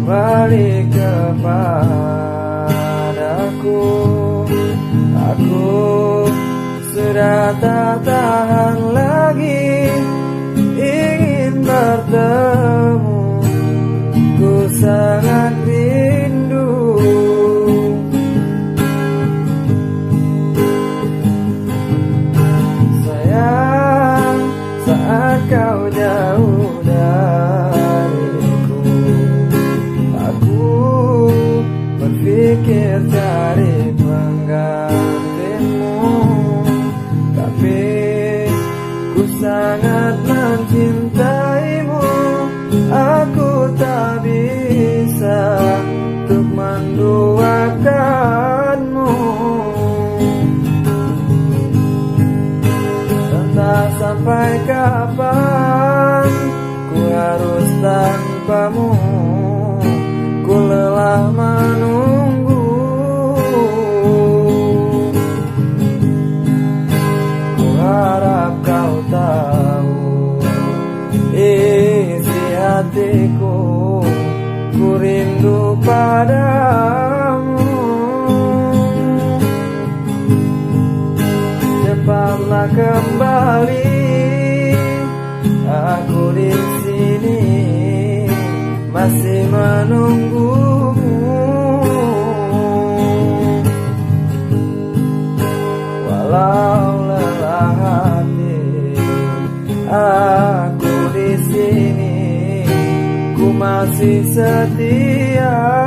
kembali kepadaku. Aku sudah tak tahan lagi ingin bertemu. Ku sangat rindu. Sayang, saat kau jauh dariku, aku berpikir cari penggantimu. Tapi ku sangat mencintaimu. Aku tak bisa untuk menduakanmu. Entah sampai kapan ku harus tanpamu. Ku lelah menunggu. Ku harap kau tahu isi hatiku. Ku rindu padamu. Cepatlah kembali, aku di sini masih menunggumu. Walau lelah hati, aku di sini, ku masih setia.